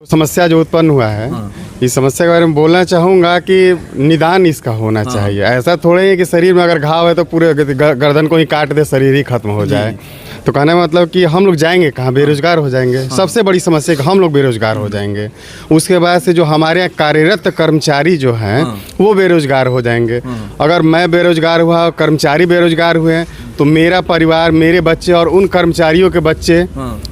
समस्या जो उत्पन्न हुआ है, इस समस्या के बारे में बोलना चाहूँगा कि निदान इसका होना चाहिए। ऐसा थोड़ा ही है कि शरीर में अगर घाव है तो पूरे गर्दन को ही काट दे, शरीर ही खत्म हो जाए। तो कहने का मतलब कि हम लोग जाएंगे कहाँ, बेरोजगार हो जाएंगे। सबसे बड़ी समस्या कि हम लोग बेरोजगार हो जाएंगे। उसके बाद से जो हमारे यहाँ कार्यरत कर्मचारी जो हैं वो बेरोजगार हो जाएंगे। अगर मैं बेरोजगार हुआ, कर्मचारी बेरोजगार हुए तो मेरा परिवार, मेरे बच्चे और उन कर्मचारियों के बच्चे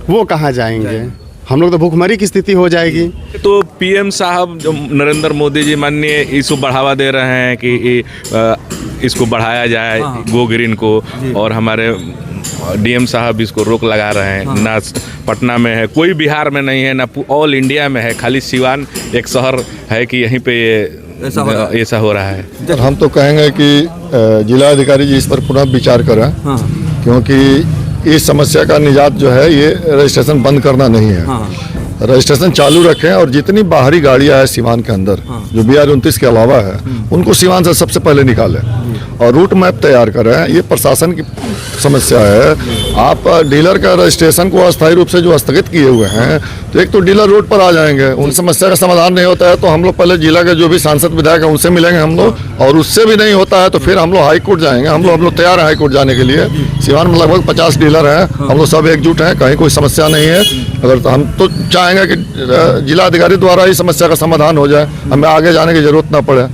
वो कहाँ जाएंगे? हम लोग तो भूखमरी की स्थिति हो जाएगी। तो पीएम साहब जो नरेंद्र मोदी जी माननीय इसको बढ़ावा दे रहे हैं कि इसको बढ़ाया जाए गो ग्रीन को, और हमारे डीएम साहब इसको रोक लगा रहे हैं। ना पटना में है, कोई बिहार में नहीं है, ना ऑल इंडिया में है, खाली सिवान एक शहर है कि यहीं पे ये ऐसा हो रहा है। हम तो कहेंगे कि जिला अधिकारी जी इस पर पुनः विचार करें, क्योंकि इस समस्या का निजात जो है ये रजिस्ट्रेशन बंद करना नहीं है। रजिस्ट्रेशन चालू रखें और जितनी बाहरी गाड़ियां हैं सीवान के अंदर जो BR-29 के अलावा है उनको सीवान से सबसे पहले निकालें और रूट मैप तैयार करें। ये प्रशासन की समस्या है। आप डीलर का रजिस्ट्रेशन को अस्थायी रूप से जो स्थगित किए हुए हैं, तो एक तो डीलर रोड पर आ जाएंगे, उन समस्या का समाधान नहीं होता है तो हम लोग पहले जिला के जो भी सांसद विधायक हैं उनसे मिलेंगे हम लोग, और उससे भी नहीं होता है तो फिर हम लोग हाई कोर्ट जाएंगे। हम लोग तैयार हैं हाई कोर्ट जाने के लिए। सीवान में लगभग 50 डीलर हैं, हम लोग सब एकजुट हैं, कहीं कोई समस्या नहीं है। अगर तो हम तो चाहेंगे कि जिला अधिकारी द्वारा इस समस्या का समाधान हो जाए, हमें आगे जाने की जरूरत ना पड़े।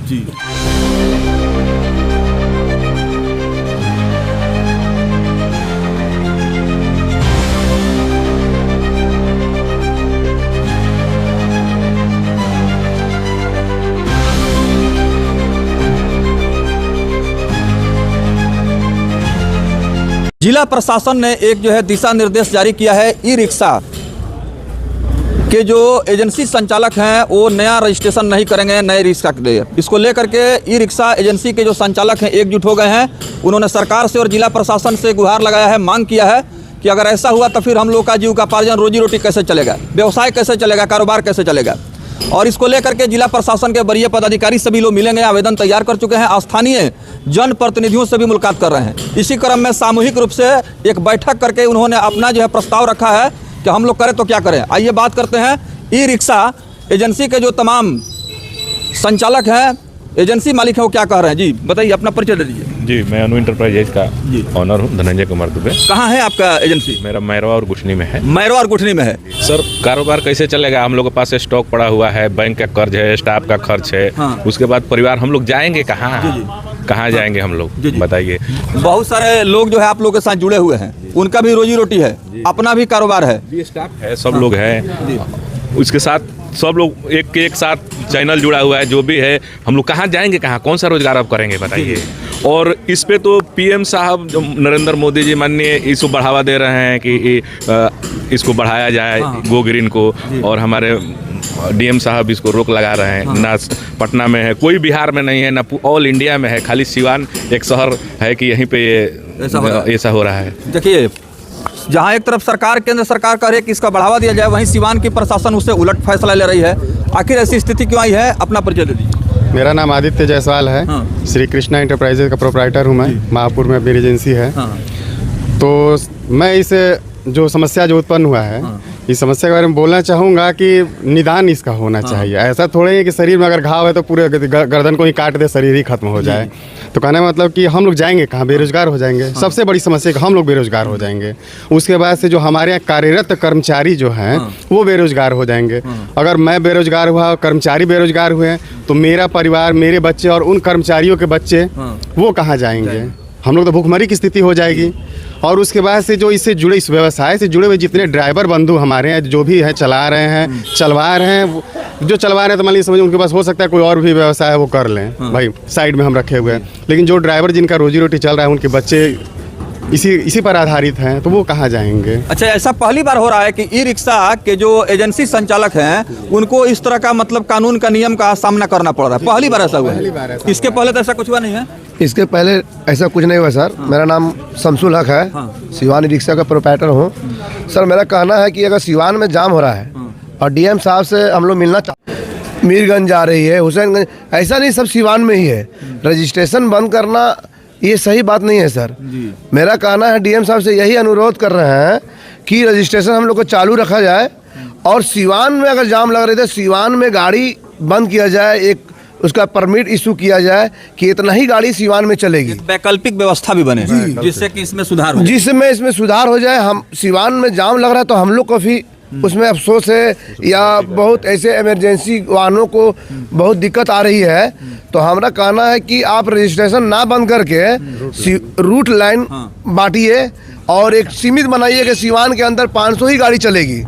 जिला प्रशासन ने एक जो है दिशा निर्देश जारी किया है। ई रिक्शा के जो एजेंसी संचालक हैं वो नया रजिस्ट्रेशन नहीं करेंगे नए रिक्शा के लिए। इसको लेकर के ई रिक्शा एजेंसी के जो संचालक हैं एकजुट हो गए हैं। उन्होंने सरकार से और जिला प्रशासन से गुहार लगाया है, मांग किया है कि अगर ऐसा हुआ तो फिर हम लोग का जीविकोपार्जन, रोजी रोटी कैसे चलेगा, व्यवसाय कैसे चलेगा, कारोबार कैसे चलेगा। और इसको लेकर के जिला प्रशासन के वरीय पदाधिकारी सभी लोग मिलेंगे, आवेदन तैयार कर चुके हैं, स्थानीय जनप्रतिनिधियों से भी मुलाकात कर रहे हैं। इसी क्रम में सामूहिक रूप से एक बैठक करके उन्होंने अपना जो है प्रस्ताव रखा है कि हम लोग करें तो क्या करें। आइए बात करते हैं ई रिक्शा एजेंसी के जो तमाम संचालक हैं, एजेंसी मालिक हैं, वो क्या कह रहे हैं। जी बताइए, अपना परिचय दे दीजिए। जी, मैं अनु इंटरप्राइजेज का ऑनर हूँ, धनंजय कुमार दुबे। कहाँ है आपका एजेंसी? मेरा मैरवा और गुठनी में है। मैरवा और गुठनी में है। सर, कारोबार कैसे चलेगा? हम लोग के पास स्टॉक पड़ा हुआ है, बैंक का कर्ज है, स्टाफ का खर्च है। उसके बाद परिवार, हम लोग जाएंगे कहाँ जाएंगे हम लोग, बताइए। बहुत सारे लोग जो है आप लोग के साथ जुड़े हुए हैं, उनका भी रोजी रोटी है, अपना भी कारोबार है, स्टाफ है, सब लोग हैं। उसके साथ सब लोग एक साथ चैनल जुड़ा हुआ है, जो भी है। हम लोग कहाँ जाएंगे, कौन सा रोजगार आप करेंगे, बताइए। और इस पे तो पीएम साहब जो नरेंद्र मोदी जी माननीय इसको बढ़ावा दे रहे हैं कि इसको बढ़ाया जाए गो ग्रीन को, और हमारे डीएम साहब इसको रोक लगा रहे हैं। ना पटना में है, कोई बिहार में नहीं है, ना ऑल इंडिया में है, खाली सिवान एक शहर है कि यहीं पे ये ऐसा हो रहा है। देखिए, जहाँ एक तरफ सरकार, केंद्र सरकार कह रही है कि इसका बढ़ावा दिया जाए, वहीं सिवान की प्रशासन उससे उलट फैसला ले रही है। आखिर ऐसी स्थिति क्यों आई है? अपना परिचय दे दीजिए। मेरा नाम आदित्य जायसवाल है। श्री कृष्णा इंटरप्राइजेज का प्रोप्राइटर हूँ मैं। महापुर में मेरी एजेंसी है। तो मैं इस जो समस्या जो उत्पन्न हुआ है, इस समस्या के बारे में बोलना चाहूँगा कि निदान इसका होना चाहिए। ऐसा थोड़ा ही है कि शरीर में अगर घाव है तो पूरे गर्दन को ही काट दे, शरीर ही खत्म हो जाए। तो कहने का मतलब कि हम लोग जाएंगे कहाँ, बेरोजगार हो जाएंगे। सबसे बड़ी समस्या कि हम लोग बेरोजगार हो जाएंगे। उसके बाद से जो हमारे यहाँ कार्यरत कर्मचारी जो हैं वो बेरोजगार हो जाएंगे। अगर मैं बेरोजगार हुआ, कर्मचारी बेरोजगार हुए तो मेरा परिवार, मेरे बच्चे और उन कर्मचारियों के बच्चे वो कहाँ जाएंगे? हम लोग तो भूखमरी की स्थिति हो जाएगी। और उसके बाद से जो इससे जुड़े, इस व्यवसाय से जुड़े हुए जितने ड्राइवर बंधु हमारे हैं, जो भी हैं, चला रहे हैं, चलवा रहे हैं, जो चलवा रहे हैं तो मान लीजिए समझिए उनके पास हो सकता है कोई और भी व्यवसाय है वो कर लें, भाई साइड में हम रखे हुए हैं। लेकिन जो ड्राइवर जिनका रोजी रोटी चल रहा है, उनके बच्चे इसी पर आधारित हैं, तो वो कहाँ जाएंगे? अच्छा, ऐसा पहली बार हो रहा है कि ई रिक्शा के जो एजेंसी संचालक हैं उनको इस तरह का मतलब कानून का नियम का सामना करना पड़ रहा है। पहली बार ऐसा हुआ है? इसके पहले तो ऐसा कुछ हुआ नहीं है? इसके पहले ऐसा कुछ नहीं हुआ सर। मेरा नाम शमसुल हक है। सिवान रिक्शा का प्रोप्राइटर हूँ। सर, मेरा कहना है कि अगर सिवान में जाम हो रहा है और डीएम साहब से हम लोग मिलना चाहते, मीरगंज जा रही है, हुसैनगंज, ऐसा नहीं सब सिवान में ही है। रजिस्ट्रेशन बंद करना ये सही बात नहीं है सर। मेरा कहना है डीएम साहब से यही अनुरोध कर रहे हैं कि रजिस्ट्रेशन हम लोग को चालू रखा जाए और सीवान में अगर जाम लग रहे थे, सीवान में गाड़ी बंद किया जाए, एक उसका परमिट इशू किया जाए कि इतना ही गाड़ी सीवान में चलेगी, वैकल्पिक व्यवस्था भी बने जिससे कि इसमें सुधार हो, जिसमें इसमें सुधार हो जाए। हम सीवान में जाम लग रहा है तो हम लोग को भी उसमें अफसोस है, या बहुत ऐसे इमरजेंसी वाहनों को बहुत दिक्कत आ रही है, तो हमारा कहना है कि आप रजिस्ट्रेशन ना बंद करके रूट लाइन बांटिए और एक सीमित बनाइए कि सीवान के अंदर 500 ही गाड़ी चलेगी,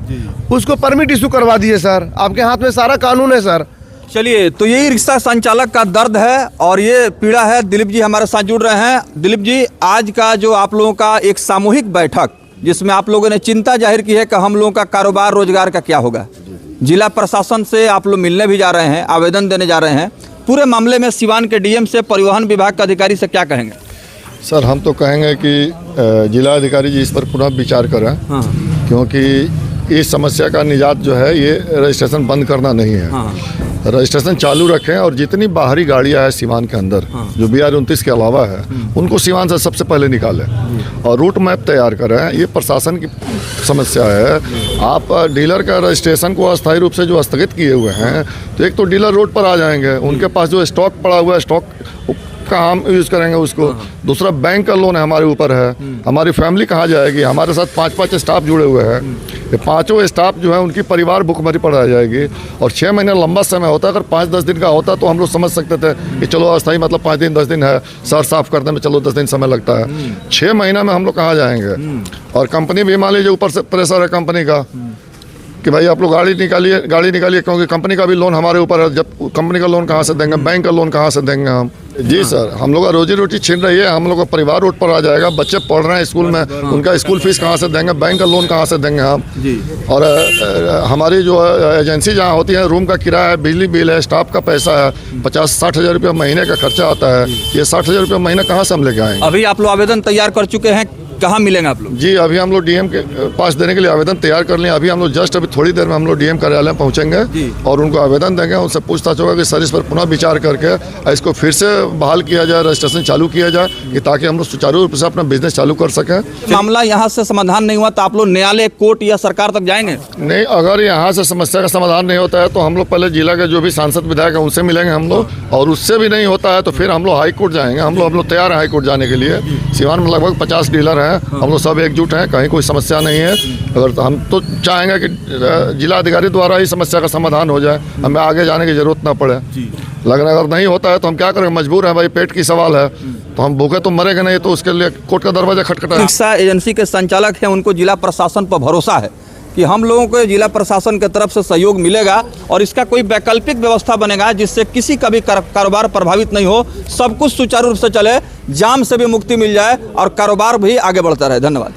उसको परमिट इशू करवा दिए सर। आपके हाथ में सारा कानून है सर। चलिए, तो यही रिक्शा संचालक का दर्द है और ये पीड़ा है। दिलीप जी हमारे साथ जुड़ रहे हैं। दिलीप जी, आज का जो आप लोगों का एक सामूहिक बैठक जिसमें आप लोगों ने चिंता जाहिर की है कि हम लोगों का कारोबार रोजगार का क्या होगा, जिला प्रशासन से आप लोग मिलने भी जा रहे हैं, आवेदन देने जा रहे हैं, पूरे मामले में सिवान के डीएम से, परिवहन विभाग के अधिकारी से क्या कहेंगे? सर, हम तो कहेंगे कि जिला अधिकारी जी इस पर पुनः विचार करें, क्योंकि इस समस्या का निजात जो है ये रजिस्ट्रेशन बंद करना नहीं है। रजिस्ट्रेशन चालू रखें और जितनी बाहरी गाड़ियां हैं सीवान के अंदर जो BR-29 के अलावा है उनको सीवान से सबसे पहले निकालें और रूट मैप तैयार करें। ये प्रशासन की समस्या है। आप डीलर का रजिस्ट्रेशन को अस्थायी रूप से जो स्थगित किए हुए हैं, तो एक तो डीलर रोड पर आ जाएंगे, उनके पास जो स्टॉक पड़ा हुआ है, स्टॉक का हम यूज़ करेंगे उसको। दूसरा, बैंक का लोन हमारे ऊपर है, हमारी फैमिली कहाँ जाएगी? हमारे साथ 5-5 स्टाफ जुड़े हुए हैं, ये पांचों स्टाफ जो है उनकी परिवार भुखमरी पड़ जाएगी। और 6 महीने लंबा समय होता है। अगर 5-10 दिन का होता तो हम लोग समझ सकते थे कि चलो अस्थायी मतलब 5 दिन 10 दिन है, सर साफ करने में चलो 10 दिन समय लगता है। 6 महीना में हम लोग कहाँ जाएंगे? और कंपनी भी मान लीजिए ऊपर से प्रेशर है कंपनी का कि भाई आप लोग गाड़ी निकालिए, क्योंकि कंपनी का भी लोन हमारे ऊपर है। जब कंपनी का लोन कहाँ से देंगे? बैंक का लोन कहाँ से देंगे हम? जी सर, हम लोग का रोजी रोटी छिन रही है, हम लोग का परिवार रोड पर आ जाएगा। बच्चे पढ़ रहे हैं स्कूल में, उनका स्कूल फीस कहाँ से देंगे? बैंक का लोन कहाँ से देंगे हम? और हमारी जो एजेंसी जहाँ होती है, रूम का किराया है, बिजली बिल है, स्टाफ का पैसा है, 50-60 हज़ार रुपये महीने का खर्चा आता है। ये 60 हज़ार रुपये महीना कहाँ से हम लेके आएंगे? अभी आप लोग आवेदन तैयार कर चुके हैं, कहाँ मिलेंगे आप लोग? जी, अभी हम लोग डीएम के पास देने के लिए आवेदन तैयार कर लिए। अभी हम लोग जस्ट अभी थोड़ी देर में हम लोग डीएम कार्यालय में पहुंचेंगे और उनको आवेदन देंगे। उनसे पूछताछ होगा कि सर इस पर पुनः विचार करके इसको फिर से बहाल किया जाए, रजिस्ट्रेशन चालू किया जाए, कि ताकि हम लोग सुचारू रूप से अपना बिजनेस चालू कर सकें। मामला यहाँ से समाधान नहीं हुआ तो आप लोग न्यायालय, कोर्ट या सरकार तक जाएंगे? नहीं, अगर यहाँ से समस्या का समाधान नहीं होता है तो हम लोग पहले जिला के जो भी सांसद विधायक हैं उनसे मिलेंगे हम लोग, और उससे भी नहीं होता है तो फिर हम लोग हाई कोर्ट जाएंगे। हम लोग तैयार हैं हाई कोर्ट जाने के लिए। सीवान में लगभग 50 डीलर हैं, हम लोग सब एकजुट हैं, कहीं कोई समस्या नहीं है। अगर हम तो चाहेंगे कि जिला अधिकारी द्वारा ही समस्या का समाधान हो जाए, हमें आगे जाने की जरूरत ना पड़े। लेकिन अगर नहीं होता है तो हम क्या करेंगे? मजबूर हैं भाई, पेट की सवाल है, तो हम भूखे तो मरेंगे नहीं, तो उसके लिए कोर्ट का दरवाजा खटखटा है। रिक्शा एजेंसी के संचालक हैं, उनको जिला प्रशासन पर भरोसा है कि हम लोगों को जिला प्रशासन की तरफ से सहयोग मिलेगा और इसका कोई वैकल्पिक व्यवस्था बनेगा जिससे किसी का भी कारोबार प्रभावित नहीं हो, सब कुछ सुचारू रूप से चले, जाम से भी मुक्ति मिल जाए और कारोबार भी आगे बढ़ता रहे। धन्यवाद।